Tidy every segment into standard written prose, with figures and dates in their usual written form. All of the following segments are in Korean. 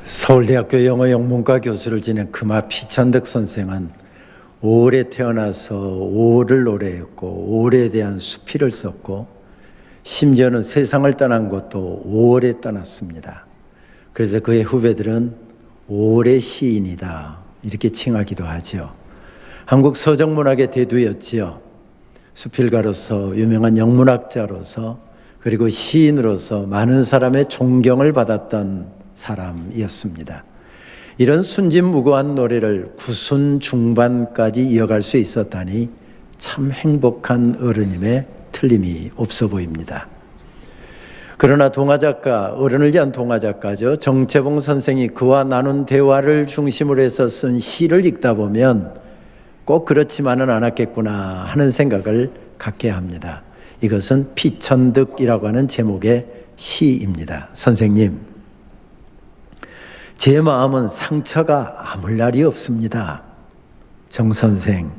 서울대학교 영어 영문과 교수를 지낸 금화 피천득 선생은 5월에 태어나서 5월을 노래했고 5월에 대한 수필을 썼고 심지어는 세상을 떠난 것도 5월에 떠났습니다. 그래서 그의 후배들은 5월의 시인이다 이렇게 칭하기도 하죠. 한국 서정문학의 대두였지요. 수필가로서 유명한 영문학자로서 그리고 시인으로서 많은 사람의 존경을 받았던 사람이었습니다. 이런 순진무구한 노래를 구순 중반까지 이어갈 수 있었다니 참 행복한 어른임에 틀림이 없어 보입니다. 그러나 동화작가, 어른을 위한 동화작가죠. 정채봉 선생이 그와 나눈 대화를 중심으로 해서 쓴 시를 읽다 보면 꼭 그렇지만은 않았겠구나 하는 생각을 갖게 합니다. 이것은 피천득이라고 하는 제목의 시입니다. 선생님, 제 마음은 상처가 아물 날이 없습니다. 정 선생,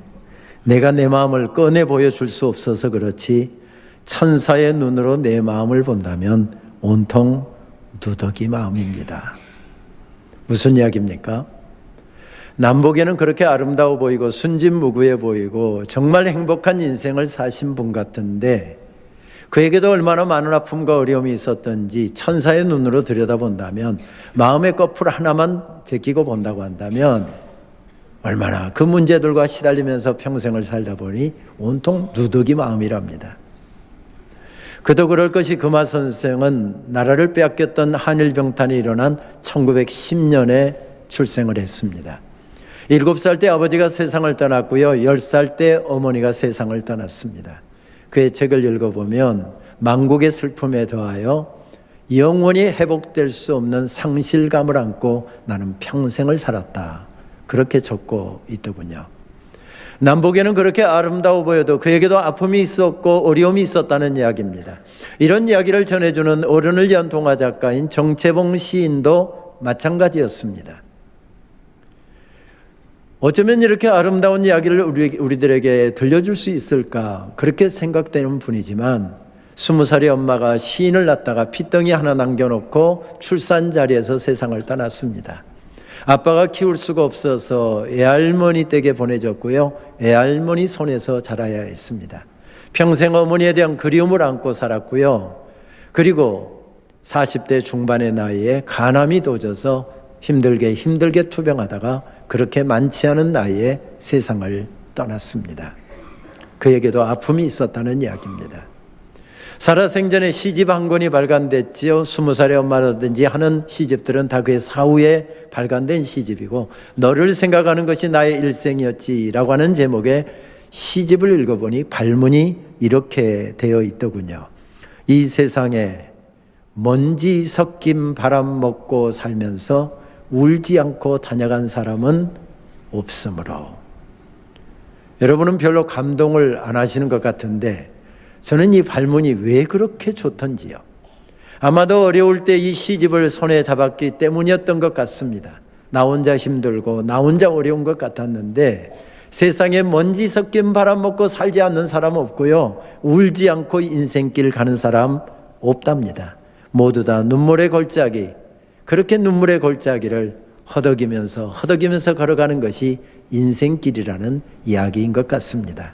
내가 내 마음을 꺼내 보여줄 수 없어서 그렇지 천사의 눈으로 내 마음을 본다면 온통 누더기 마음입니다. 무슨 이야기입니까? 남보기에는 그렇게 아름다워 보이고 순진무구해 보이고 정말 행복한 인생을 사신 분 같은데 그에게도 얼마나 많은 아픔과 어려움이 있었던지 천사의 눈으로 들여다본다면 마음의 꺼풀 하나만 제끼고 본다고 한다면 얼마나 그 문제들과 시달리면서 평생을 살다 보니 온통 누더기 마음이랍니다. 그도 그럴 것이 금화 선생은 나라를 빼앗겼던 한일병탄이 일어난 1910년에 출생을 했습니다. 7살 때 아버지가 세상을 떠났고요. 10살 때 어머니가 세상을 떠났습니다. 그의 책을 읽어보면 망국의 슬픔에 더하여 영원히 회복될 수 없는 상실감을 안고 나는 평생을 살았다. 그렇게 적고 있더군요. 남보기에는 그렇게 아름다워 보여도 그에게도 아픔이 있었고 어려움이 있었다는 이야기입니다. 이런 이야기를 전해주는 어른을 위한 동화작가인 정채봉 시인도 마찬가지였습니다. 어쩌면 이렇게 아름다운 이야기를 우리들에게 들려줄 수 있을까 그렇게 생각되는 분이지만 20살의 엄마가 시인을 낳다가 핏덩이 하나 남겨놓고 출산 자리에서 세상을 떠났습니다. 아빠가 키울 수가 없어서 애할머니 댁에 보내졌고요. 애할머니 손에서 자라야 했습니다. 평생 어머니에 대한 그리움을 안고 살았고요. 그리고 40대 중반의 나이에 간암이 도져서 힘들게 투병하다가 그렇게 많지 않은 나이에 세상을 떠났습니다. 그에게도 아픔이 있었다는 이야기입니다. 살아생전에 시집 한 권이 발간됐지요. 20살의 엄마라든지 하는 시집들은 다 그의 사후에 발간된 시집이고 너를 생각하는 것이 나의 일생이었지라고 하는 제목의 시집을 읽어보니 발문이 이렇게 되어 있더군요. 이 세상에 먼지 섞인 바람 먹고 살면서 울지 않고 다녀간 사람은 없으므로. 여러분은 별로 감동을 안 하시는 것 같은데 저는 이 발문이 왜 그렇게 좋던지요. 아마도 어려울 때 이 시집을 손에 잡았기 때문이었던 것 같습니다. 나 혼자 힘들고 나 혼자 어려운 것 같았는데 세상에 먼지 섞인 바람 먹고 살지 않는 사람 없고요. 울지 않고 인생길 가는 사람 없답니다. 모두 다 눈물의 골짜기, 그렇게 눈물의 골짜기를 허덕이면서 걸어가는 것이 인생길이라는 이야기인 것 같습니다.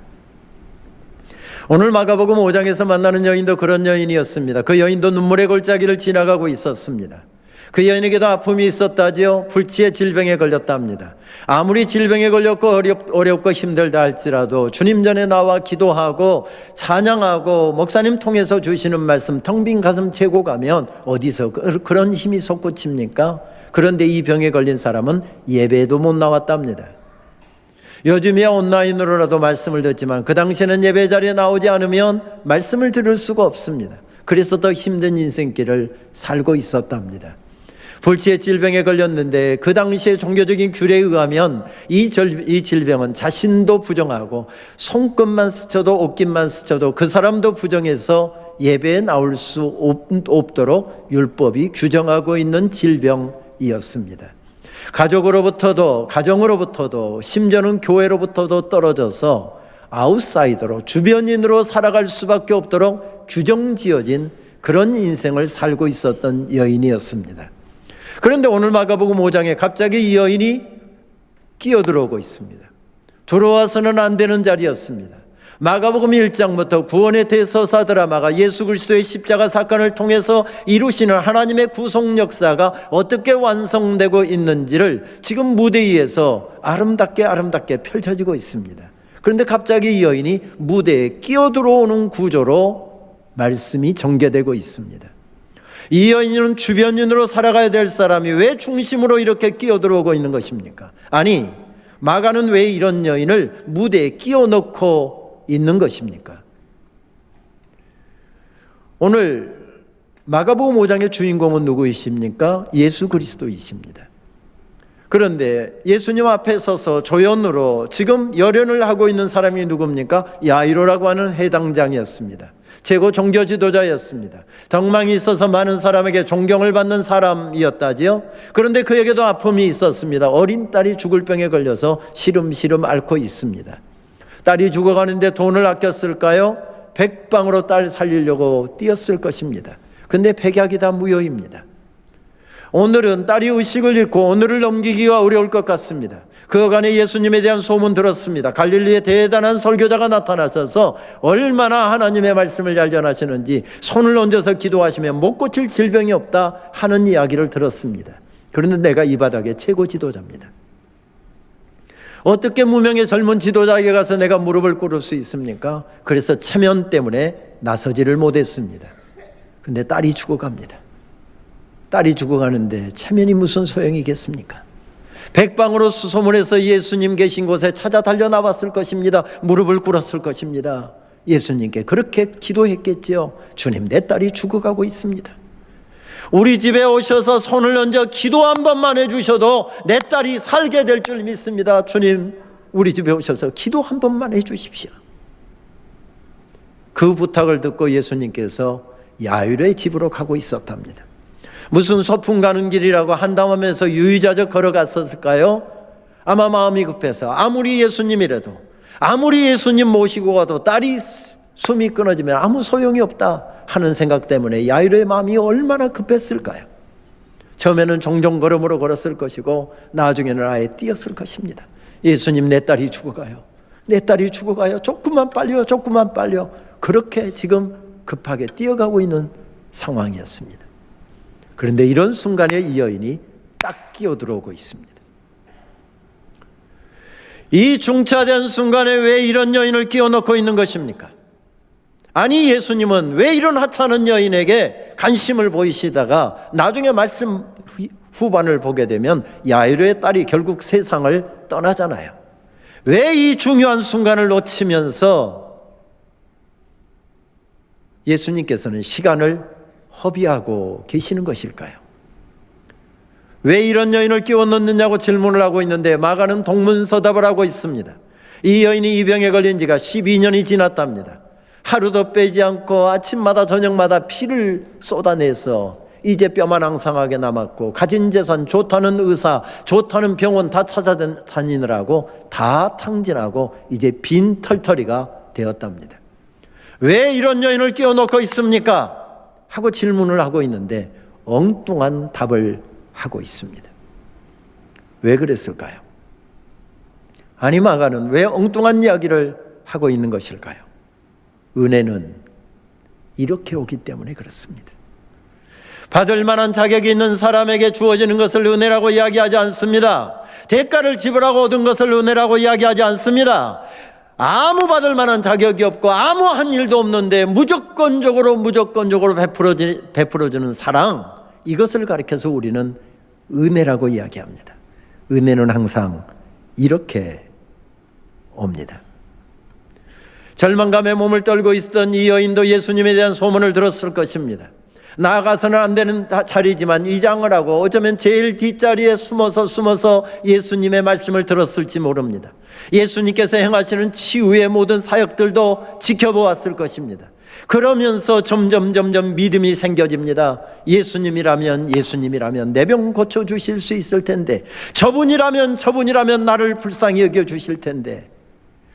오늘 마가복음 5장에서 만나는 여인도 그런 여인이었습니다. 그 여인도 눈물의 골짜기를 지나가고 있었습니다. 그 여인에게도 아픔이 있었다지요. 불치의 질병에 걸렸답니다. 아무리 질병에 걸렸고 어렵고 힘들다 할지라도 주님 전에 나와 기도하고 찬양하고 목사님 통해서 주시는 말씀 텅 빈 가슴 채고 가면 어디서 그런 힘이 솟구칩니까? 그런데 이 병에 걸린 사람은 예배에도 못 나왔답니다. 요즘이야 온라인으로라도 말씀을 듣지만 그 당시에는 예배 자리에 나오지 않으면 말씀을 들을 수가 없습니다. 그래서 더 힘든 인생길을 살고 있었답니다. 불치의 질병에 걸렸는데 그 당시의 종교적인 규례에 의하면 이 질병은 자신도 부정하고 손끝만 스쳐도 옷깃만 스쳐도 그 사람도 부정해서 예배에 나올 수 없도록 율법이 규정하고 있는 질병이었습니다. 가정으로부터도 심지어는 교회로부터도 떨어져서 아웃사이더로 주변인으로 살아갈 수밖에 없도록 규정지어진 그런 인생을 살고 있었던 여인이었습니다. 그런데 오늘 마가복음 5장에 갑자기 이 여인이 끼어들어오고 있습니다. 들어와서는 안 되는 자리였습니다. 마가복음 1장부터 구원의 대서사 드라마가 예수 그리스도의 십자가 사건을 통해서 이루시는 하나님의 구속 역사가 어떻게 완성되고 있는지를 지금 무대 위에서 아름답게 펼쳐지고 있습니다. 그런데 갑자기 이 여인이 무대에 끼어들어오는 구조로 말씀이 전개되고 있습니다. 이 여인은 주변인으로 살아가야 될 사람이 왜 중심으로 이렇게 끼어들어오고 있는 것입니까? 아니, 마가는 왜 이런 여인을 무대에 끼워 넣고 있는 것입니까? 오늘 마가복음 5장의 주인공은 누구이십니까? 예수 그리스도이십니다. 그런데 예수님 앞에 서서 조연으로 지금 열연을 하고 있는 사람이 누굽니까? 야이로라고 하는 해당장이었습니다. 최고 종교 지도자였습니다. 덕망이 있어서 많은 사람에게 존경을 받는 사람이었다지요. 그런데 그에게도 아픔이 있었습니다. 어린 딸이 죽을 병에 걸려서 시름시름 앓고 있습니다. 딸이 죽어가는데 돈을 아꼈을까요? 백방으로 딸 살리려고 뛰었을 것입니다. 근데 백약이 다 무효입니다. 오늘은 딸이 의식을 잃고 오늘을 넘기기가 어려울 것 같습니다. 그간에 예수님에 대한 소문 들었습니다. 갈릴리에 대단한 설교자가 나타나셔서 얼마나 하나님의 말씀을 잘 전하시는지 손을 얹어서 기도하시면 못 고칠 질병이 없다 하는 이야기를 들었습니다. 그런데 내가 이 바닥의 최고 지도자입니다. 어떻게 무명의 젊은 지도자에게 가서 내가 무릎을 꿇을 수 있습니까? 그래서 체면 때문에 나서지를 못했습니다. 근데 딸이 죽어갑니다. 딸이 죽어가는데 체면이 무슨 소용이겠습니까? 백방으로 수소문해서 예수님 계신 곳에 찾아 달려나왔을 것입니다. 무릎을 꿇었을 것입니다. 예수님께 그렇게 기도했겠지요. 주님, 내 딸이 죽어가고 있습니다. 우리 집에 오셔서 손을 얹어 기도 한 번만 해주셔도 내 딸이 살게 될 줄 믿습니다. 주님, 우리 집에 오셔서 기도 한 번만 해주십시오. 그 부탁을 듣고 예수님께서 야이로의 집으로 가고 있었답니다. 무슨 소풍 가는 길이라고 한담하면서 유유자적 걸어갔었을까요? 아마 마음이 급해서 아무리 예수님이라도, 아무리 예수님 모시고 가도 딸이 숨이 끊어지면 아무 소용이 없다 하는 생각 때문에 야이로의 마음이 얼마나 급했을까요? 처음에는 종종 걸음으로 걸었을 것이고 나중에는 아예 뛰었을 것입니다. 예수님, 내 딸이 죽어가요. 내 딸이 죽어가요. 조금만 빨리요. 조금만 빨리요. 그렇게 지금 급하게 뛰어가고 있는 상황이었습니다. 그런데 이런 순간에 이 여인이 딱 끼어들어오고 있습니다. 이 중차대한 순간에 왜 이런 여인을 끼워넣고 있는 것입니까? 아니, 예수님은 왜 이런 하찮은 여인에게 관심을 보이시다가 나중에 말씀 후반을 보게 되면 야이로의 딸이 결국 세상을 떠나잖아요. 왜 이 중요한 순간을 놓치면서 예수님께서는 시간을 허비하고 계시는 것일까요? 왜 이런 여인을 끼워 넣느냐고 질문을 하고 있는데 마가는 동문서답을 하고 있습니다. 이 여인이 이 병에 걸린 지가 12년이 지났답니다. 하루도 빼지 않고 아침마다 저녁마다 피를 쏟아내서 이제 뼈만 앙상하게 남았고 가진 재산, 좋다는 의사, 좋다는 병원 다 찾아다니느라고 다 탕진하고 이제 빈 털터리가 되었답니다. 왜 이런 여인을 끼워 넣고 있습니까? 하고 질문을 하고 있는데 엉뚱한 답을 하고 있습니다. 왜 그랬을까요? 아니, 마가는 왜 엉뚱한 이야기를 하고 있는 것일까요? 은혜는 이렇게 오기 때문에 그렇습니다. 받을 만한 자격이 있는 사람에게 주어지는 것을 은혜라고 이야기하지 않습니다. 대가를 지불하고 얻은 것을 은혜라고 이야기하지 않습니다. 아무 받을 만한 자격이 없고 아무 한 일도 없는데 무조건적으로 베풀어주는 사랑, 이것을 가리켜서 우리는 은혜라고 이야기합니다. 은혜는 항상 이렇게 옵니다. 절망감에 몸을 떨고 있었던 이 여인도 예수님에 대한 소문을 들었을 것입니다. 나아가서는 안 되는 자리지만 위장을 하고 어쩌면 제일 뒷자리에 숨어서 예수님의 말씀을 들었을지 모릅니다. 예수님께서 행하시는 치유의 모든 사역들도 지켜보았을 것입니다. 그러면서 점점 믿음이 생겨집니다. 예수님이라면 내 병 고쳐주실 수 있을 텐데, 저분이라면 나를 불쌍히 여겨주실 텐데,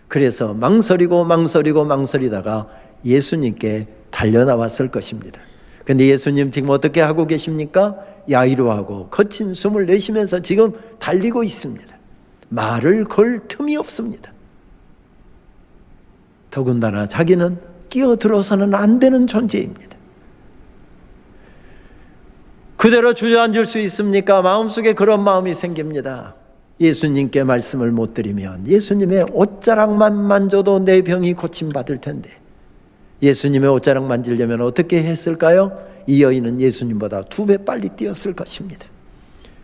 그래서 망설이다가 예수님께 달려나왔을 것입니다. 근데 예수님 지금 어떻게 하고 계십니까? 야이로하고 거친 숨을 내쉬면서 지금 달리고 있습니다. 말을 걸 틈이 없습니다. 더군다나 자기는 끼어들어서는 안 되는 존재입니다. 그대로 주저앉을 수 있습니까? 마음속에 그런 마음이 생깁니다. 예수님께 말씀을 못 드리면 예수님의 옷자락만 만져도 내 병이 고침받을 텐데, 예수님의 옷자락 만지려면 어떻게 했을까요? 이 여인은 예수님보다 2배 빨리 뛰었을 것입니다.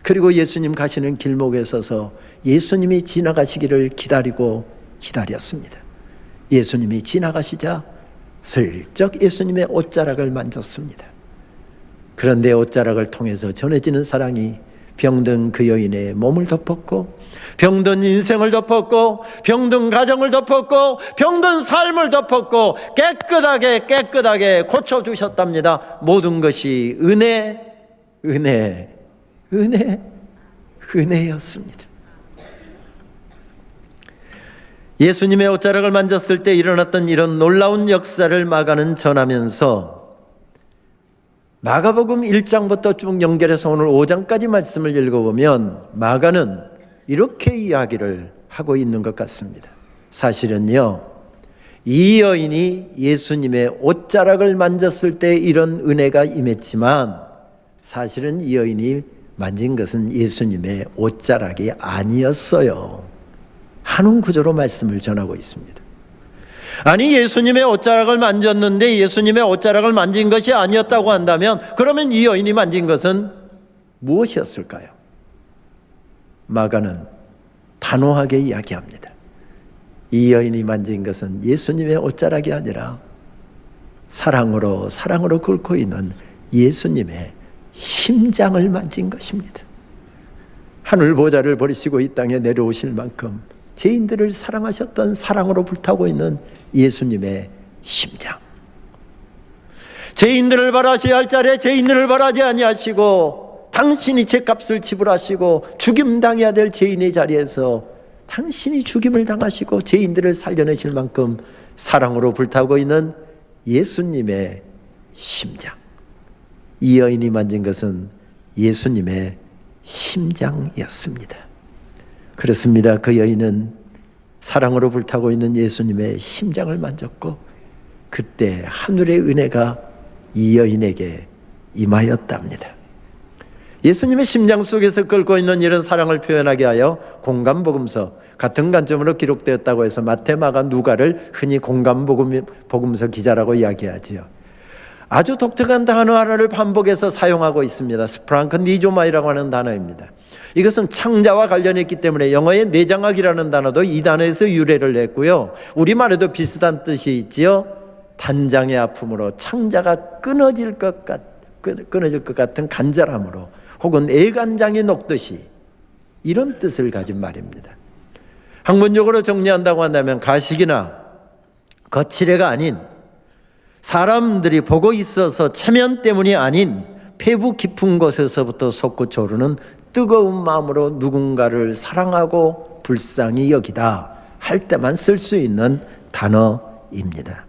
그리고 예수님 가시는 길목에 서서 예수님이 지나가시기를 기다렸습니다. 예수님이 지나가시자 슬쩍 예수님의 옷자락을 만졌습니다. 그런데 옷자락을 통해서 전해지는 사랑이 병든 그 여인의 몸을 덮었고, 병든 인생을 덮었고, 병든 가정을 덮었고, 병든 삶을 덮었고, 깨끗하게 고쳐주셨답니다. 모든 것이 은혜였습니다. 예수님의 옷자락을 만졌을 때 일어났던 이런 놀라운 역사를 마가는 전하면서 마가복음 1장부터 쭉 연결해서 오늘 5장까지 말씀을 읽어보면 마가는 이렇게 이야기를 하고 있는 것 같습니다. 사실은요, 이 여인이 예수님의 옷자락을 만졌을 때 이런 은혜가 임했지만, 사실은 이 여인이 만진 것은 예수님의 옷자락이 아니었어요 하는 구조로 말씀을 전하고 있습니다. 아니, 예수님의 옷자락을 만졌는데 예수님의 옷자락을 만진 것이 아니었다고 한다면, 그러면 이 여인이 만진 것은 무엇이었을까요? 마가는 단호하게 이야기합니다. 이 여인이 만진 것은 예수님의 옷자락이 아니라 사랑으로 끓고 있는 예수님의 심장을 만진 것입니다. 하늘 보좌를 버리시고 이 땅에 내려오실 만큼 죄인들을 사랑하셨던 사랑으로 불타고 있는 예수님의 심장. 죄인들을 벌하셔야 할 자리에 죄인들을 벌하지 아니하시고, 당신이 죄값을 지불하시고 죽임당해야 될 죄인의 자리에서 당신이 죽임을 당하시고 죄인들을 살려내실 만큼 사랑으로 불타고 있는 예수님의 심장. 이 여인이 만진 것은 예수님의 심장이었습니다. 그렇습니다. 그 여인은 사랑으로 불타고 있는 예수님의 심장을 만졌고, 그때 하늘의 은혜가 이 여인에게 임하였답니다. 예수님의 심장 속에서 끓고 있는 이런 사랑을 표현하게 하여 공감복음서, 같은 관점으로 기록되었다고 해서 마태, 마가, 누가를 흔히 공감복음서 기자라고 이야기하지요. 아주 독특한 단어 하나를 반복해서 사용하고 있습니다. 스프랑크니조마이라고 하는 단어입니다. 이것은 창자와 관련이 있기 때문에 영어의 내장학이라는 단어도 이 단어에서 유래를 했고요, 우리말에도 비슷한 뜻이 있지요. 단장의 아픔으로 창자가 끊어질 것 같은 간절함으로, 혹은 애간장이 녹듯이, 이런 뜻을 가진 말입니다. 학문적으로 정리한다고 한다면 가식이나 거칠애가 아닌, 사람들이 보고 있어서 체면 때문이 아닌 폐부 깊은 곳에서부터 솟구쳐 오르는 뜨거운 마음으로 누군가를 사랑하고 불쌍히 여기다 할 때만 쓸 수 있는 단어입니다.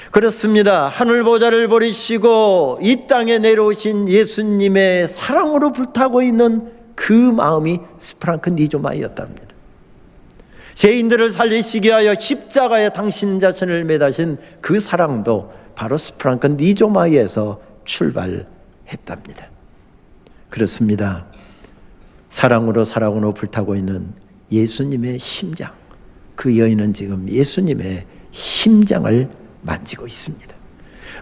그렇습니다. 하늘 보좌를 버리시고 이 땅에 내려오신 예수님의 사랑으로 불타고 있는 그 마음이 스프랑크니조마이였답니다. 죄인들을 살리시기 위하여 십자가에 당신 자신을 매다신 그 사랑도 바로 스프랑크니조마이에서 출발했답니다. 그렇습니다. 사랑으로 불타고 있는 예수님의 심장, 그 여인은 지금 예수님의 심장을 만지고 있습니다.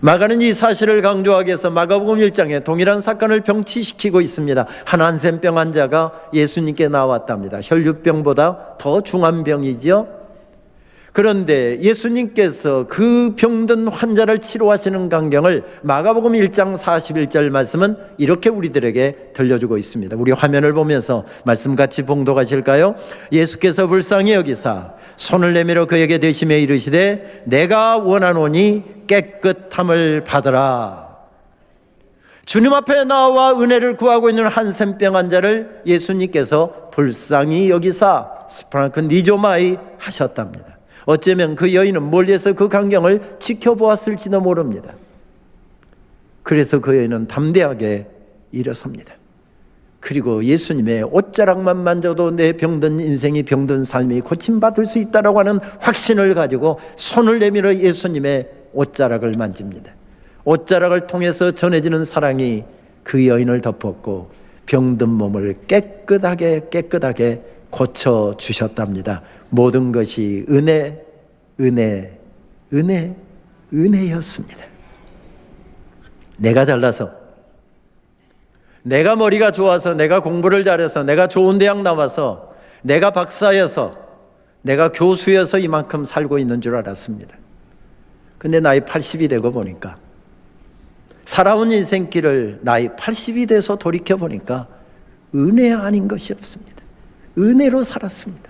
마가는 이 사실을 강조하기 위해서 마가복음 1장에 동일한 사건을 병치시키고 있습니다. 한 한센병 환자가 예수님께 나왔답니다. 혈류병보다 더 중한 병이죠. 그런데 예수님께서 그 병든 환자를 치료하시는 광경을 마가복음 1장 41절 말씀은 이렇게 우리들에게 들려주고 있습니다. 우리 화면을 보면서 말씀 같이 봉독하실까요? 예수께서 불쌍히 여기사 손을 내밀어 그에게 대시며 이르시되 내가 원하노니 깨끗함을 받으라. 주님 앞에 나와 은혜를 구하고 있는 한센병 환자를 예수님께서 불쌍히 여기사 스프랑크니조마이 하셨답니다. 어쩌면 그 여인은 멀리에서 그 광경을 지켜보았을지도 모릅니다. 그래서 그 여인은 담대하게 일어섭니다. 그리고 예수님의 옷자락만 만져도 내 병든 인생이, 병든 삶이 고침받을 수 있다라고 하는 확신을 가지고 손을 내밀어 예수님의 옷자락을 만집니다. 옷자락을 통해서 전해지는 사랑이 그 여인을 덮었고 병든 몸을 깨끗하게 고쳐주셨답니다. 모든 것이 은혜였습니다. 내가 잘나서, 내가 머리가 좋아서, 내가 공부를 잘해서, 내가 좋은 대학 나와서, 내가 박사여서, 내가 교수여서 이만큼 살고 있는 줄 알았습니다. 근데 나이 80이 되고 보니까, 살아온 인생길을 나이 80이 돼서 돌이켜보니까 은혜 아닌 것이 없습니다. 은혜로 살았습니다.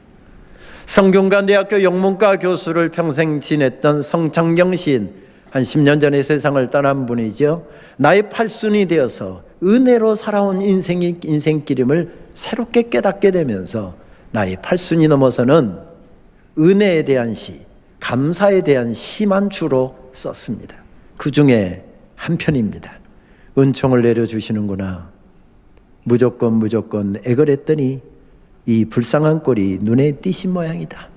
성균관대학교 영문과 교수를 평생 지냈던 성창경 시인, 한 10년 전에 세상을 떠난 분이죠. 나이 8순이 되어서 은혜로 살아온 인생길임을 새롭게 깨닫게 되면서 나이 8순이 넘어서는 은혜에 대한 시, 감사에 대한 시만 주로 썼습니다. 그 중에 한 편입니다. 은총을 내려주시는구나. 무조건 애걸했더니 이 불쌍한 꼴이 눈에 띄신 모양이다.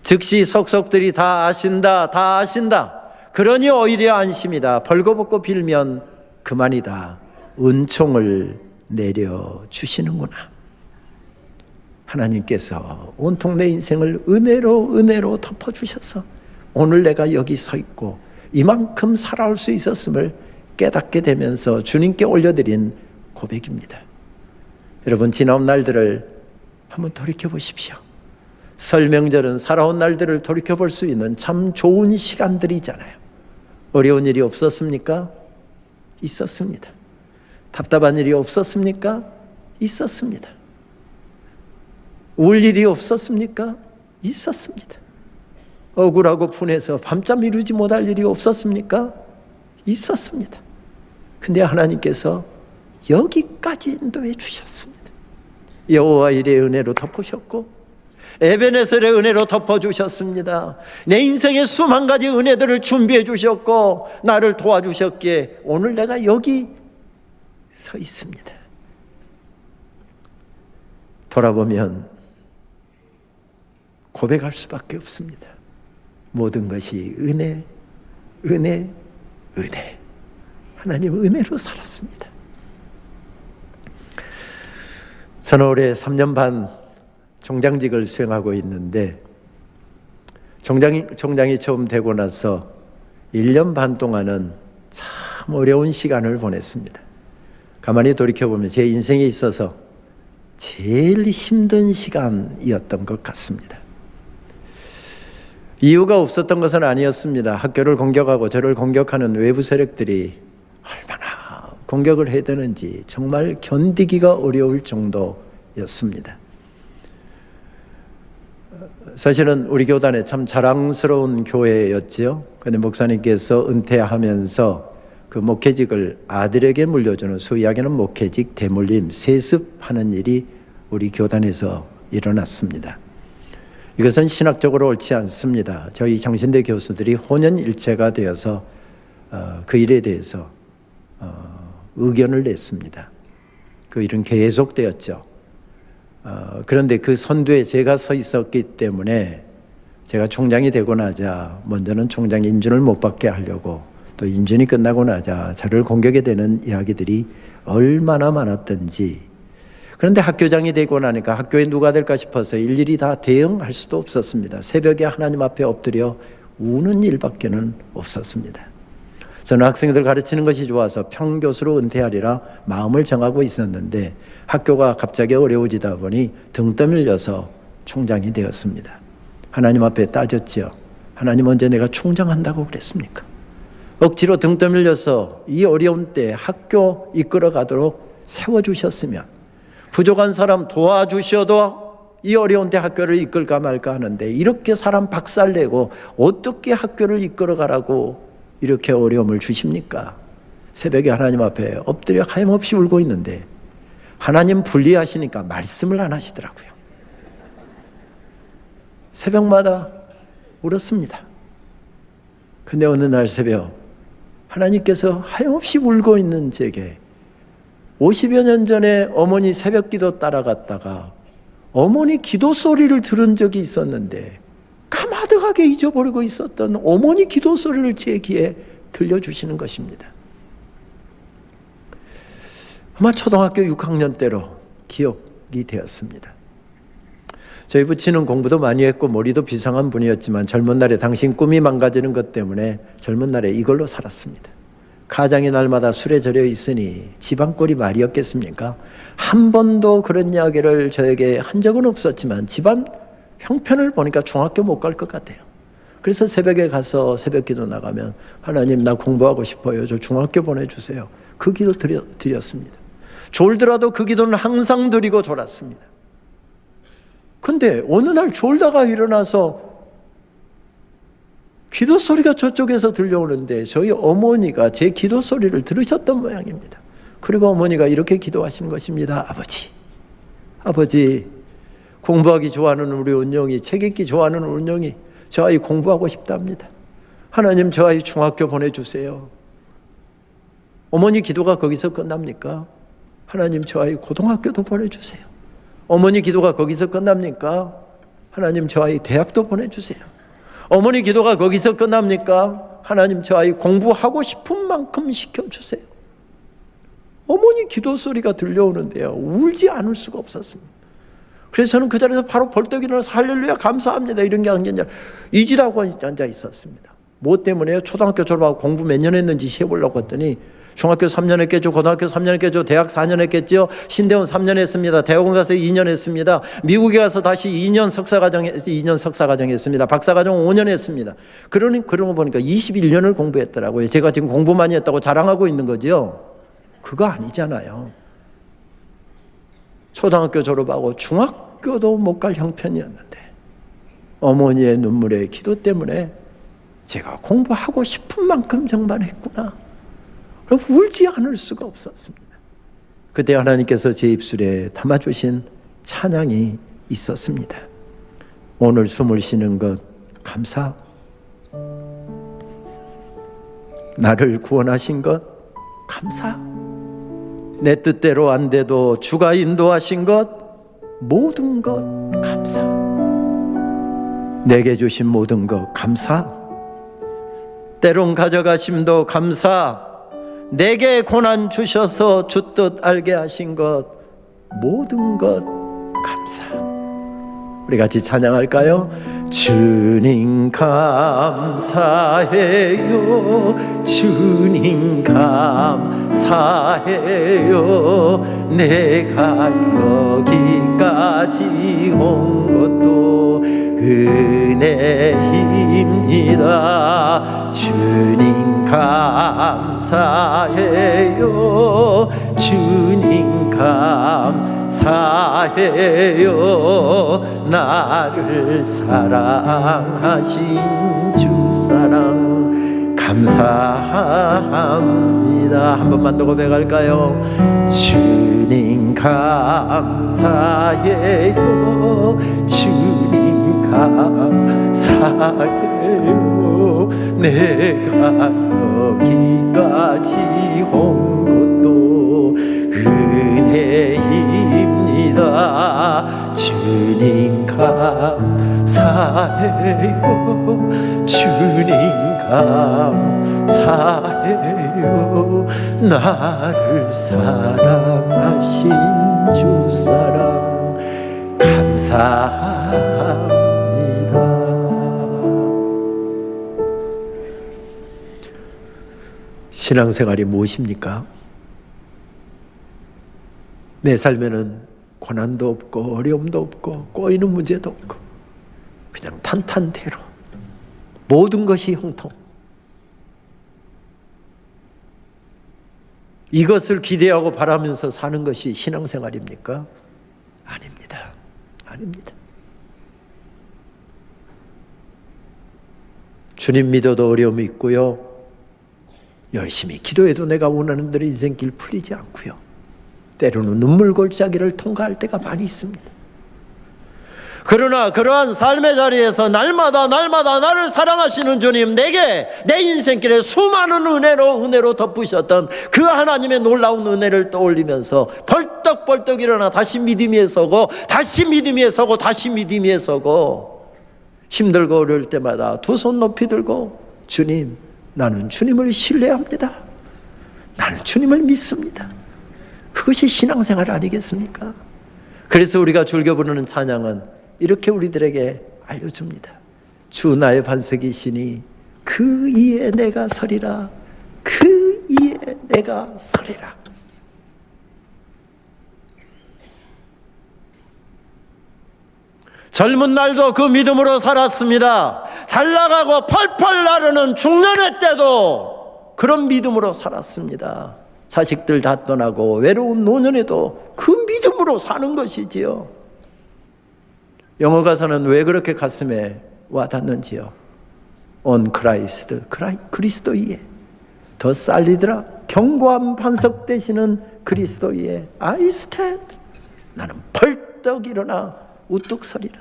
즉시 속속들이 다 아신다. 그러니 오히려 안심이다. 벌거벗고 빌면 그만이다. 은총을 내려주시는구나. 하나님께서 온통 내 인생을 은혜로 덮어주셔서 오늘 내가 여기 서 있고 이만큼 살아올 수 있었음을 깨닫게 되면서 주님께 올려드린 고백입니다. 여러분, 지나온 날들을 한번 돌이켜보십시오. 설 명절은 살아온 날들을 돌이켜볼 수 있는 참 좋은 시간들이잖아요. 어려운 일이 없었습니까? 있었습니다. 답답한 일이 없었습니까? 있었습니다. 울 일이 없었습니까? 있었습니다. 억울하고 분해서 밤잠 이루지 못할 일이 없었습니까? 있었습니다. 근데 하나님께서 여기까지 인도해 주셨습니다. 여호와 일의 은혜로 덮으셨고 에베네셀의 은혜로 덮어주셨습니다. 내 인생의 수만 가지 은혜들을 준비해 주셨고 나를 도와주셨기에 오늘 내가 여기 서 있습니다. 돌아보면 고백할 수밖에 없습니다. 모든 것이 은혜. 하나님 은혜로 살았습니다. 저는 올해 3년 반 총장직을 수행하고 있는데 총장이 처음 되고 나서 1년 반 동안은 참 어려운 시간을 보냈습니다. 가만히 돌이켜보면 제 인생에 있어서 제일 힘든 시간이었던 것 같습니다. 이유가 없었던 것은 아니었습니다. 학교를 공격하고 저를 공격하는 외부 세력들이 얼마나 공격을 해야 되는지 정말 견디기가 어려울 정도였습니다. 사실은 우리 교단에 참 자랑스러운 교회였지요. 그런데 목사님께서 은퇴하면서 그 목회직을 아들에게 물려주는, 소위하게는 목회직 대물림, 세습하는 일이 우리 교단에서 일어났습니다. 이것은 신학적으로 옳지 않습니다. 저희 장신대 교수들이 혼연일체가 되어서 그 일에 대해서 의견을 냈습니다. 그 일은 계속되었죠. 그런데 그 선두에 제가 서 있었기 때문에 제가 총장이 되고 나자 먼저는 총장 인준을 못 받게 하려고, 또 인준이 끝나고 나자 저를 공격에 대는 이야기들이 얼마나 많았던지. 그런데 학교장이 되고 나니까 학교에 누가 될까 싶어서 일일이 다 대응할 수도 없었습니다. 새벽에 하나님 앞에 엎드려 우는 일밖에는 없었습니다. 저는 학생들 가르치는 것이 좋아서 평교수로 은퇴하리라 마음을 정하고 있었는데 학교가 갑자기 어려워지다 보니 등 떠밀려서 총장이 되었습니다. 하나님 앞에 따졌죠. 하나님, 언제 내가 총장한다고 그랬습니까? 억지로 등 떠밀려서 이 어려운 때 학교 이끌어가도록 세워주셨으면, 부족한 사람 도와주셔도 이 어려운 때 학교를 이끌까 말까 하는데 이렇게 사람 박살내고 어떻게 학교를 이끌어가라고 이렇게 어려움을 주십니까? 새벽에 하나님 앞에 엎드려 하염없이 울고 있는데 하나님 분리하시니까 말씀을 안 하시더라고요. 새벽마다 울었습니다. 근데 어느 날 새벽 하나님께서 하염없이 울고 있는 제게 50여 년 전에 어머니 새벽기도 따라갔다가 어머니 기도 소리를 들은 적이 있었는데 까마득하게 잊어버리고 있었던 어머니 기도 소리를 제 귀에 들려주시는 것입니다. 아마 초등학교 6학년 때로 기억이 되었습니다. 저희 부친은 공부도 많이 했고 머리도 비상한 분이었지만 젊은 날에 당신 꿈이 망가지는 것 때문에 젊은 날에 이걸로 살았습니다. 가장이 날마다 술에 절여 있으니 집안 꼴이 말이었겠습니까? 한 번도 그런 이야기를 저에게 한 적은 없었지만 집안 형편을 보니까 중학교 못 갈 것 같아요. 그래서 새벽에 가서 새벽기도 나가면 하나님 나 공부하고 싶어요. 저 중학교 보내주세요. 그 기도 드렸습니다. 졸더라도 그 기도는 항상 드리고 졸았습니다. 근데 어느 날 졸다가 일어나서 기도 소리가 저쪽에서 들려오는데 저희 어머니가 제 기도 소리를 들으셨던 모양입니다. 그리고 어머니가 이렇게 기도하시는 것입니다. 아버지 공부하기 좋아하는 우리 은영이, 책 읽기 좋아하는 은영이 저 아이 공부하고 싶답니다. 하나님 저 아이 중학교 보내주세요. 어머니 기도가 거기서 끝납니까? 하나님 저 아이 고등학교도 보내주세요. 어머니 기도가 거기서 끝납니까? 하나님 저 아이 대학도 보내주세요. 어머니 기도가 거기서 끝납니까? 하나님 저 아이 공부하고 싶은 만큼 시켜주세요. 어머니 기도 소리가 들려오는데요, 울지 않을 수가 없었습니다. 그래서 저는 그 자리에서 바로 벌떡 일어나서 할렐루야 감사합니다 이런 게 아니라 잊으라고 앉아 있었습니다. 뭐 때문에요? 초등학교 졸업하고 공부 몇 년 했는지 시해보려고 했더니 중학교 3년 했겠죠. 고등학교 3년 했겠죠. 대학 4년 했겠죠. 신대원 3년 했습니다. 대학원 가서 2년 했습니다. 미국에 가서 다시 2년 석사과정 했습니다. 박사과정 5년 했습니다. 그런 거 보니까 21년을 공부했더라고요. 제가 지금 공부 많이 했다고 자랑하고 있는 거죠. 그거 아니잖아요. 초등학교 졸업하고 중학교도 못 갈 형편이었는데 어머니의 눈물의 기도 때문에 제가 공부하고 싶은 만큼 정말 했구나. 울지 않을 수가 없었습니다. 그때 하나님께서 제 입술에 담아주신 찬양이 있었습니다. 오늘 숨을 쉬는 것 감사, 나를 구원하신 것 감사, 내 뜻대로 안 돼도 주가 인도하신 것 모든 것 감사, 내게 주신 모든 것 감사, 때론 가져가심도 감사, 내게 고난 주셔서 주 뜻 알게 하신 것 모든 것 감사. 우리 같이 찬양할까요? 주님 감사해요. 주님 감사해요. 내가 여기까지 온 것도 은혜입니다. 주님 감사해요. 주님 감사해요. 나를 사랑하신 주 사랑 감사합니다. 한 번만 더 고백할까요? 주님 감사해요. 주님 감사해요. 내가 여기까지 온 것도 은혜입니다. 주님 감사해요. 주님 감사해요. 나를 사랑하신 주 사랑 감사합니다. 신앙생활이 무엇입니까? 내 삶에는 고난도 없고 어려움도 없고 꼬이는 문제도 없고 그냥 탄탄대로 모든 것이 형통. 이것을 기대하고 바라면서 사는 것이 신앙생활입니까? 아닙니다. 아닙니다. 주님 믿어도 어려움이 있고요. 열심히 기도해도 내가 원하는 대로 인생길 풀리지 않고요. 때로는 눈물 골짜기를 통과할 때가 많이 있습니다. 그러나 그러한 삶의 자리에서 날마다 나를 사랑하시는 주님, 내게 내 인생길에 수많은 은혜로 덮으셨던 그 하나님의 놀라운 은혜를 떠올리면서 벌떡벌떡 일어나 다시 믿음 위에 서고 힘들고 어려울 때마다 두 손 높이 들고 주님, 나는 주님을 신뢰합니다. 나는 주님을 믿습니다. 그것이 신앙생활 아니겠습니까? 그래서 우리가 즐겨 부르는 찬양은 이렇게 우리들에게 알려줍니다. 주 나의 반석이시니 그 위에 내가 서리라. 그 위에 내가 서리라. 젊은 날도 그 믿음으로 살았습니다. 잘 나가고 펄펄 나르는 중년의 때도 그런 믿음으로 살았습니다. 자식들 다 떠나고 외로운 노년에도 그 믿음으로 사는 것이지요. 영어 가사는 왜 그렇게 가슴에 와닿는지요. On Christ, 그리스도 위에 더 쌀리더라. 견고한 반석 되시는 그리스도 위에 I stand. 나는 벌떡 일어나 우뚝 서리라.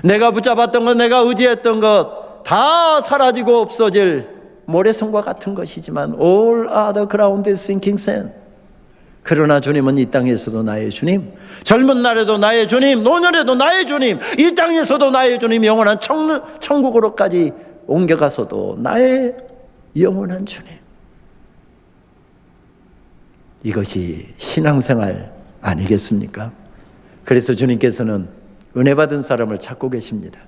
내가 붙잡았던 것, 내가 의지했던 것 다 사라지고 없어질 모래성과 같은 것이지만 all are the ground is sinking sand. 그러나 주님은 이 땅에서도 나의 주님, 젊은 날에도 나의 주님, 노년에도 나의 주님, 이 땅에서도 나의 주님, 영원한 천국으로까지 옮겨가서도 나의 영원한 주님. 이것이 신앙생활 아니겠습니까? 그래서 주님께서는 은혜 받은 사람을 찾고 계십니다.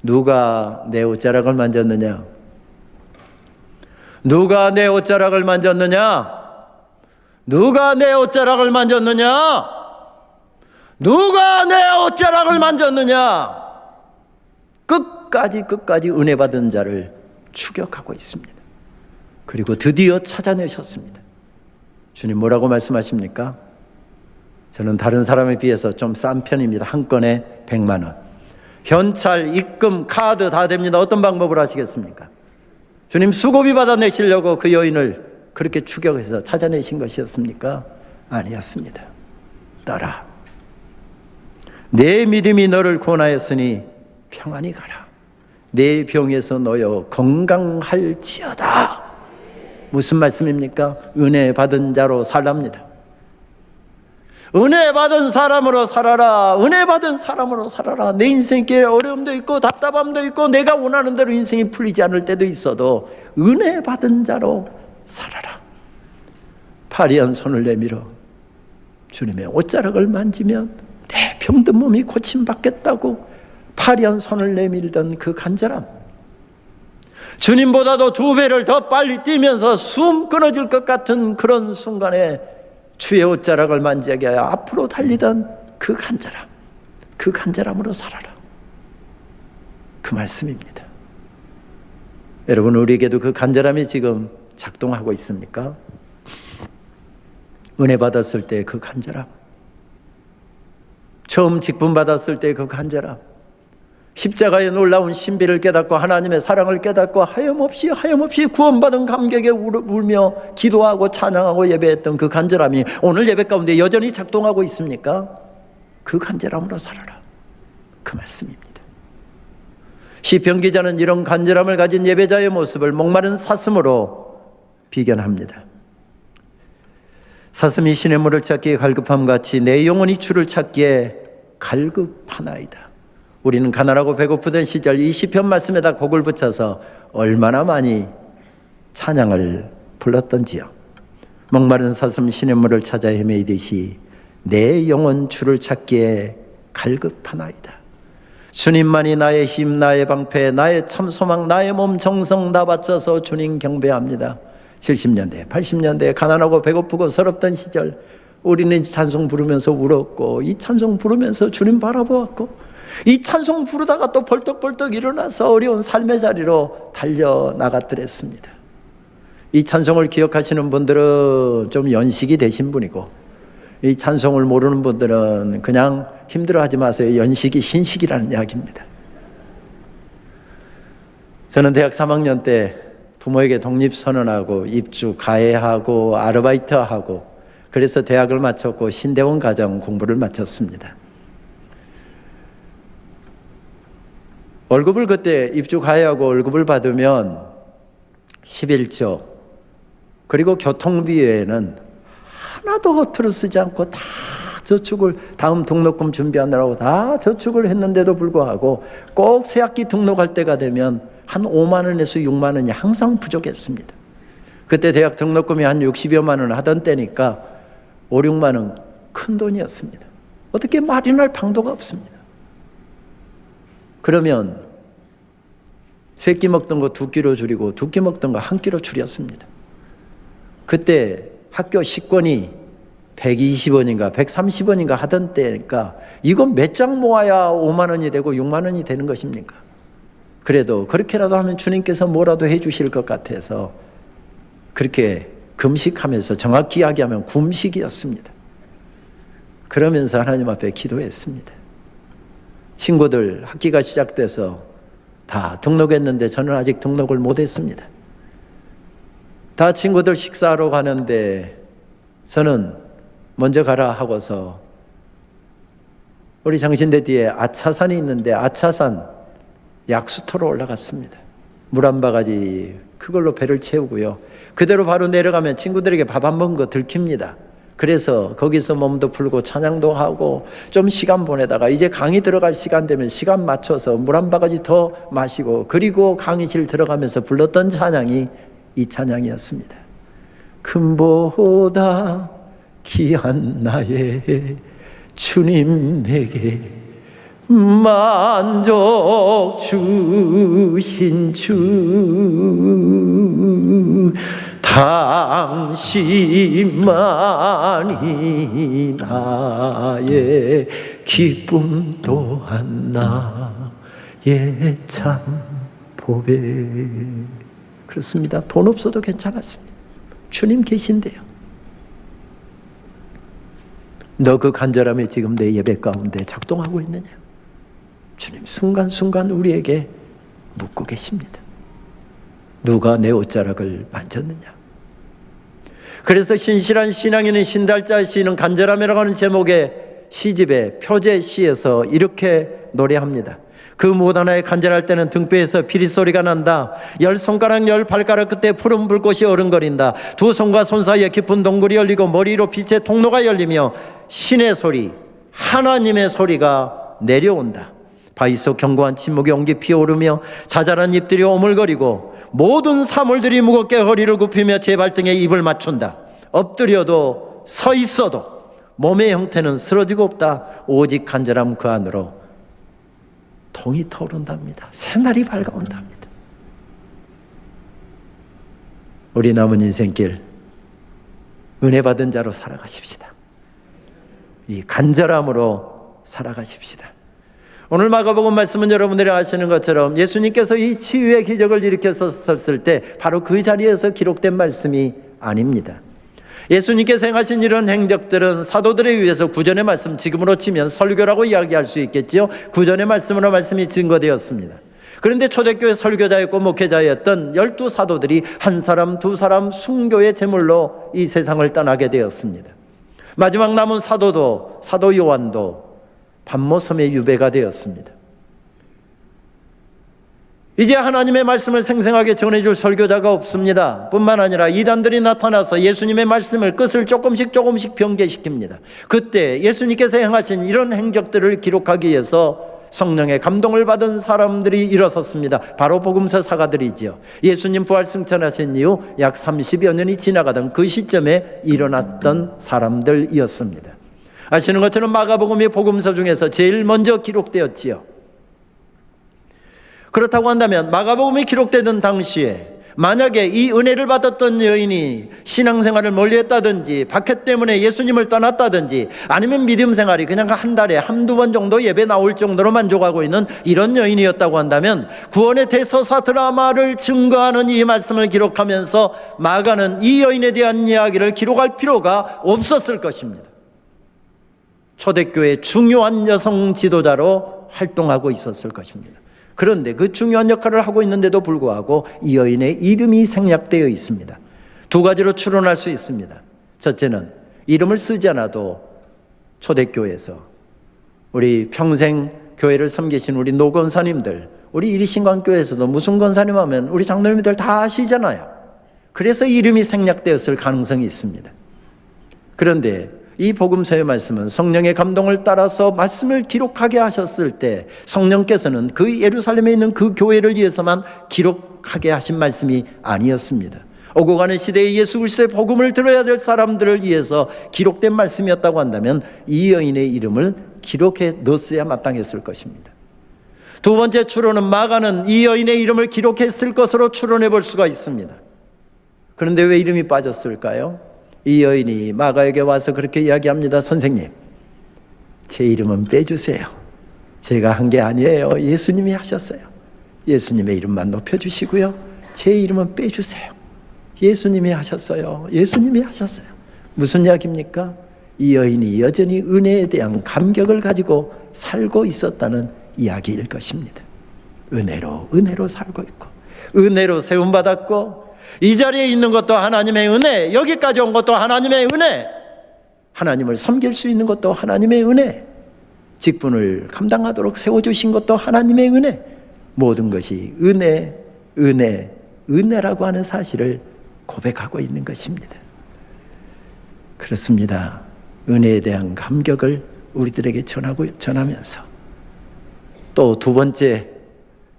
누가 내 옷자락을 만졌느냐? 누가 내 옷자락을 만졌느냐? 누가 내 옷자락을 만졌느냐? 누가 내 옷자락을 만졌느냐? 끝까지 은혜 받은 자를 추격하고 있습니다. 그리고 드디어 찾아내셨습니다. 주님 뭐라고 말씀하십니까? 저는 다른 사람에 비해서 좀 싼 편입니다. 한 건에 100만 원. 현찰, 입금, 카드 다 됩니다. 어떤 방법으로 하시겠습니까? 주님 수고비 받아내시려고 그 여인을 그렇게 추격해서 찾아내신 것이었습니까? 아니었습니다. 따라 내 믿음이 너를 구원하였으니 평안히 가라. 내 병에서 너여 건강할지어다. 무슨 말씀입니까? 은혜 받은 자로 살랍니다. 은혜 받은 사람으로 살아라. 은혜 받은 사람으로 살아라. 내 인생길에 어려움도 있고 답답함도 있고 내가 원하는 대로 인생이 풀리지 않을 때도 있어도 은혜 받은 자로 살아라. 파리한 손을 내밀어 주님의 옷자락을 만지면 내 병든 몸이 고침받겠다고 파리한 손을 내밀던 그 간절함, 주님보다도 2배를 더 빨리 뛰면서 숨 끊어질 것 같은 그런 순간에 주의 옷자락을 만지게 하여 앞으로 달리던 그 간절함, 그 간절함으로 살아라. 그 말씀입니다. 여러분, 우리에게도 그 간절함이 지금 작동하고 있습니까? 은혜 받았을 때 그 간절함, 처음 직분 받았을 때 그 간절함, 십자가의 놀라운 신비를 깨닫고 하나님의 사랑을 깨닫고 하염없이 구원받은 감격에 울며 기도하고 찬양하고 예배했던 그 간절함이 오늘 예배 가운데 여전히 작동하고 있습니까? 그 간절함으로 살아라. 그 말씀입니다. 시편 기자는 이런 간절함을 가진 예배자의 모습을 목마른 사슴으로 비견합니다. 사슴이 시냇물을 찾기에 갈급함 같이 내 영혼이 주를 찾기에 갈급하나이다. 우리는 가난하고 배고프던 시절 이 시편 말씀에다 곡을 붙여서 얼마나 많이 찬양을 불렀던지요. 목마른 사슴 시냇물을 찾아 헤매이듯이 내 영혼 주를 찾기에 갈급하나이다. 주님만이 나의 힘, 나의 방패, 나의 참 소망, 나의 몸 정성 다 바쳐서 주님 경배합니다. 70년대, 80년대 가난하고 배고프고 서럽던 시절 우리는 이 찬송 부르면서 울었고 이 찬송 부르면서 주님 바라보았고 이 찬송 부르다가 또 벌떡벌떡 일어나서 어려운 삶의 자리로 달려나갔더랬습니다. 이 찬송을 기억하시는 분들은 좀 연식이 되신 분이고 이 찬송을 모르는 분들은 그냥 힘들어하지 마세요. 연식이 신식이라는 이야기입니다. 저는 대학 3학년 때 부모에게 독립선언하고 입주, 가해하고 아르바이트하고 그래서 대학을 마쳤고 신대원 가정 공부를 마쳤습니다. 월급을 그때 입주가야 하고 월급을 받으면 11조, 그리고 교통비 외에는 하나도 허투루 쓰지 않고 다 저축을, 다음 등록금 준비하느라고 다 저축을 했는데도 불구하고 꼭 새학기 등록할 때가 되면 한 5만 원에서 6만 원이 항상 부족했습니다. 그때 대학 등록금이 한 60여만 원 하던 때니까 5, 6만 원 큰 돈이었습니다. 어떻게 마련할 방도가 없습니다. 그러면 세 끼 먹던 거 2끼로 줄이고 2끼 먹던 거 1끼로 줄였습니다. 그때 학교 식권이 120원인가 130원인가 하던 때니까 이건 몇 장 모아야 5만 원이 되고 6만 원이 되는 것입니까? 그래도 그렇게라도 하면 주님께서 뭐라도 해 주실 것 같아서 그렇게 금식하면서, 정확히 이야기하면 굶식이었습니다. 그러면서 하나님 앞에 기도했습니다. 친구들 학기가 시작돼서 다 등록했는데 저는 아직 등록을 못했습니다. 다 친구들 식사하러 가는데 저는 먼저 가라 하고서 우리 장신대 뒤에 아차산이 있는데 아차산 약수터로 올라갔습니다. 물 한 바가지 그걸로 배를 채우고요. 그대로 바로 내려가면 친구들에게 밥 안 먹은 거 들킵니다. 그래서 거기서 몸도 풀고 찬양도 하고 좀 시간 보내다가 이제 강의 들어갈 시간 되면 시간 맞춰서 물 한 바가지 더 마시고, 그리고 강의실 들어가면서 불렀던 찬양이 이 찬양이었습니다. 금보다 귀한 나의 주님에게 만족 주신 주, 당신만이 나의 기쁨 또한 나의 참 보배. 그렇습니다. 돈 없어도 괜찮았습니다. 주님 계신데요. 너 그 간절함이 지금 내 예배 가운데 작동하고 있느냐? 주님 순간순간 우리에게 묻고 계십니다. 누가 내 옷자락을 만졌느냐? 그래서 신실한 신앙인은 신달자 시인은 간절함이라고 하는 제목의 시집의 표제 시에서 이렇게 노래합니다. 그 무엇 하나에 간절할 때는 등뼈에서 피리 소리가 난다. 10손가락 10발가락 끝에 푸른 불꽃이 어른거린다. 2손과 손 사이에 깊은 동굴이 열리고 머리로 빛의 통로가 열리며 신의 소리, 하나님의 소리가 내려온다. 바위 속 견고한 침묵이 온기 피어오르며 자잘한 잎들이 오물거리고 모든 사물들이 무겁게 허리를 굽히며 제 발등에 입을 맞춘다. 엎드려도 서 있어도 몸의 형태는 쓰러지고 없다. 오직 간절함 그 안으로 동이 터오른답니다. 새날이 밝아온답니다. 우리 남은 인생길 은혜 받은 자로 살아가십시다. 이 간절함으로 살아가십시다. 오늘 마가복음 말씀은 여러분들이 아시는 것처럼 예수님께서 이 치유의 기적을 일으켰었을 때 바로 그 자리에서 기록된 말씀이 아닙니다. 예수님께서 행하신 이런 행적들은 사도들에 의해서 구전의 말씀, 지금으로 치면 설교라고 이야기할 수 있겠죠. 구전의 말씀으로 말씀이 증거되었습니다. 그런데 초대교회 설교자였고 목회자였던 12사도들이 한 사람 두 사람 순교의 제물로 이 세상을 떠나게 되었습니다. 마지막 남은 사도도, 사도 요한도 반모섬의 유배가 되었습니다. 이제 하나님의 말씀을 생생하게 전해줄 설교자가 없습니다. 뿐만 아니라 이단들이 나타나서 예수님의 말씀을 끝을 조금씩 변개시킵니다. 그때 예수님께서 행하신 이런 행적들을 기록하기 위해서 성령의 감동을 받은 사람들이 일어섰습니다. 바로 복음서 사가들이지요. 예수님 부활 승천하신 이후 약 30여 년이 지나가던 그 시점에 일어났던 사람들이었습니다. 아시는 것처럼 마가복음이 복음서 중에서 제일 먼저 기록되었지요. 그렇다고 한다면 마가복음이 기록되던 당시에 만약에 이 은혜를 받았던 여인이 신앙생활을 멀리했다든지 박해 때문에 예수님을 떠났다든지 아니면 믿음 생활이 그냥 한 달에 한두 번 정도 예배 나올 정도로 만족하고 있는 이런 여인이었다고 한다면 구원의 대서사 드라마를 증거하는 이 말씀을 기록하면서 마가는 이 여인에 대한 이야기를 기록할 필요가 없었을 것입니다. 초대교회의 중요한 여성 지도자로 활동하고 있었을 것입니다. 그런데 그 중요한 역할을 하고 있는데도 불구하고 이 여인의 이름이 생략되어 있습니다. 두 가지로 추론할 수 있습니다. 첫째는 이름을 쓰지 않아도 초대교회에서 우리 평생 교회를 섬기신 우리 노건사님들, 우리 이리신광교회에서도 무슨 권사님 하면 우리 장로님들 다 아시잖아요. 그래서 이름이 생략되었을 가능성이 있습니다. 그런데 이 복음서의 말씀은 성령의 감동을 따라서 말씀을 기록하게 하셨을 때 성령께서는 그 예루살렘에 있는 그 교회를 위해서만 기록하게 하신 말씀이 아니었습니다. 오고 가는 시대에 예수 그리스도의 복음을 들어야 될 사람들을 위해서 기록된 말씀이었다고 한다면 이 여인의 이름을 기록해 넣었어야 마땅했을 것입니다. 두 번째 추론은 마가는 이 여인의 이름을 기록했을 것으로 추론해 볼 수가 있습니다. 그런데 왜 이름이 빠졌을까요? 이 여인이 마가에게 와서 그렇게 이야기합니다. 선생님, 제 이름은 빼주세요. 제가 한 게 아니에요. 예수님이 하셨어요. 예수님의 이름만 높여주시고요, 제 이름은 빼주세요. 예수님이 하셨어요. 예수님이 하셨어요. 무슨 이야기입니까? 이 여인이 여전히 은혜에 대한 감격을 가지고 살고 있었다는 이야기일 것입니다. 은혜로 살고 있고, 은혜로 세움받았고, 이 자리에 있는 것도 하나님의 은혜, 여기까지 온 것도 하나님의 은혜, 하나님을 섬길 수 있는 것도 하나님의 은혜, 직분을 감당하도록 세워주신 것도 하나님의 은혜, 모든 것이 은혜라고 하는 사실을 고백하고 있는 것입니다. 그렇습니다. 은혜에 대한 감격을 우리들에게 전하면서 또 두 번째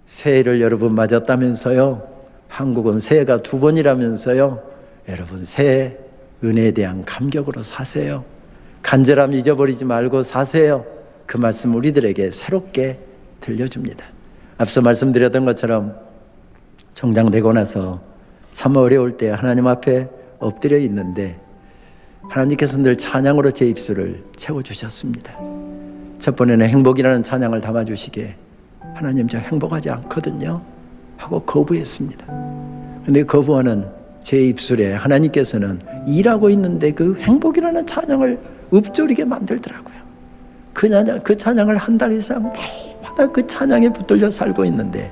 새해를 여러분 맞았다면서요. 한국은 새해가 두 번이라면서요. 여러분 새해 은혜에 대한 감격으로 사세요. 간절함 잊어버리지 말고 사세요. 그 말씀 우리들에게 새롭게 들려줍니다. 앞서 말씀드렸던 것처럼 종장되고 나서 참 어려울 때 하나님 앞에 엎드려 있는데 하나님께서 늘 찬양으로 제 입술을 채워주셨습니다. 첫 번에는 행복이라는 찬양을 담아주시기에 하나님 저 행복하지 않거든요 하고 거부했습니다. 그런데 거부하는 제 입술에 하나님께서는 일하고 있는데 그 행복이라는 찬양을 읊조리게 만들더라고요. 그 찬양을 한 달 이상 날마다 그 찬양에 붙들려 살고 있는데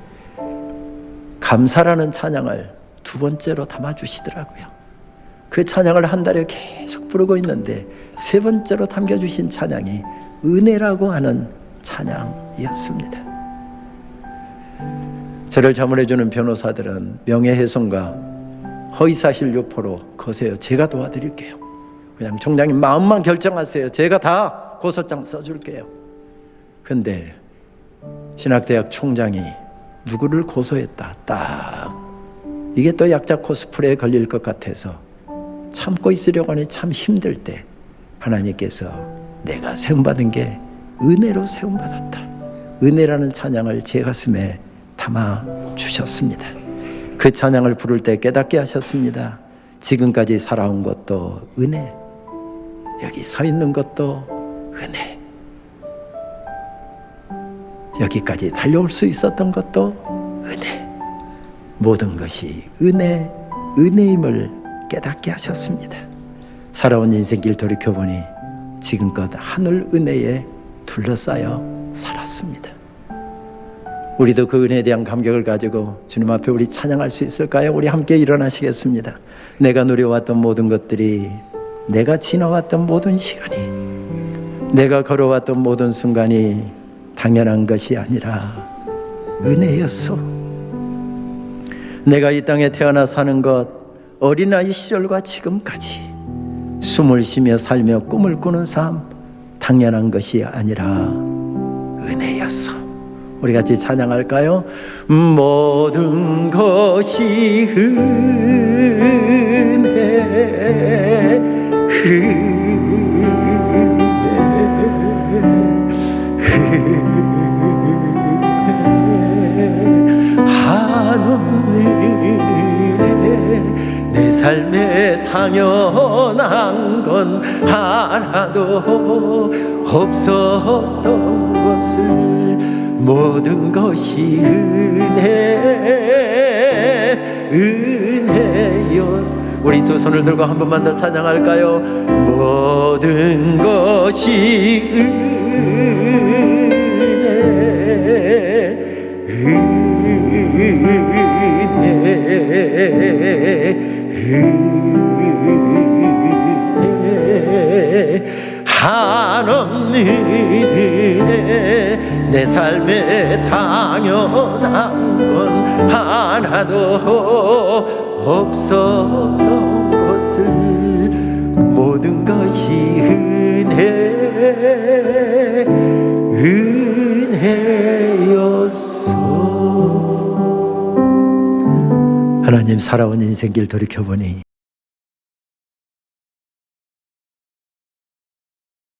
감사라는 찬양을 두 번째로 담아주시더라고요. 그 찬양을 한 달에 계속 부르고 있는데 세 번째로 담겨주신 찬양이 은혜라고 하는 찬양이었습니다. 저를 자문해주는 변호사들은 명예훼손과 허위사실 유포로 거세요. 제가 도와드릴게요. 그냥 총장님 마음만 결정하세요. 제가 다 고소장 써줄게요. 그런데 신학대학 총장이 누구를 고소했다, 딱 이게 또 약자 코스프레에 걸릴 것 같아서 참고 있으려고 하니 참 힘들 때 하나님께서 내가 세움받은 게 은혜로 세움받았다, 은혜라는 찬양을 제 가슴에 담아 주셨습니다. 그 찬양을 부를 때 깨닫게 하셨습니다. 지금까지 살아온 것도 은혜, 여기 서 있는 것도 은혜, 여기까지 달려올 수 있었던 것도 은혜, 모든 것이 은혜임을 깨닫게 하셨습니다. 살아온 인생길 돌이켜보니 지금껏 하늘 은혜에 둘러싸여 살았습니다. 우리도 그 은혜에 대한 감격을 가지고 주님 앞에 우리 찬양할 수 있을까요? 우리 함께 일어나시겠습니다. 내가 누려왔던 모든 것들이, 내가 지나왔던 모든 시간이, 내가 걸어왔던 모든 순간이 당연한 것이 아니라 은혜였어. 내가 이 땅에 태어나 사는 것, 어린아이 시절과 지금까지 숨을 쉬며 살며 꿈을 꾸는 삶, 당연한 것이 아니라 은혜였어. 우리 같이 찬양할까요? 모든 것이 은혜, 한없는 은혜, 내 삶에 당연한 건 하나도 없었던 것을 모든 것이 은혜였어. 우리 두 손을 들고 한 번만 더 찬양할까요? 모든 것이 은혜, 한없는 은혜, 내 삶에 당연한 나도 없었던 것을 모든 것이 은혜였어. 하나님, 살아온 인생길 돌이켜보니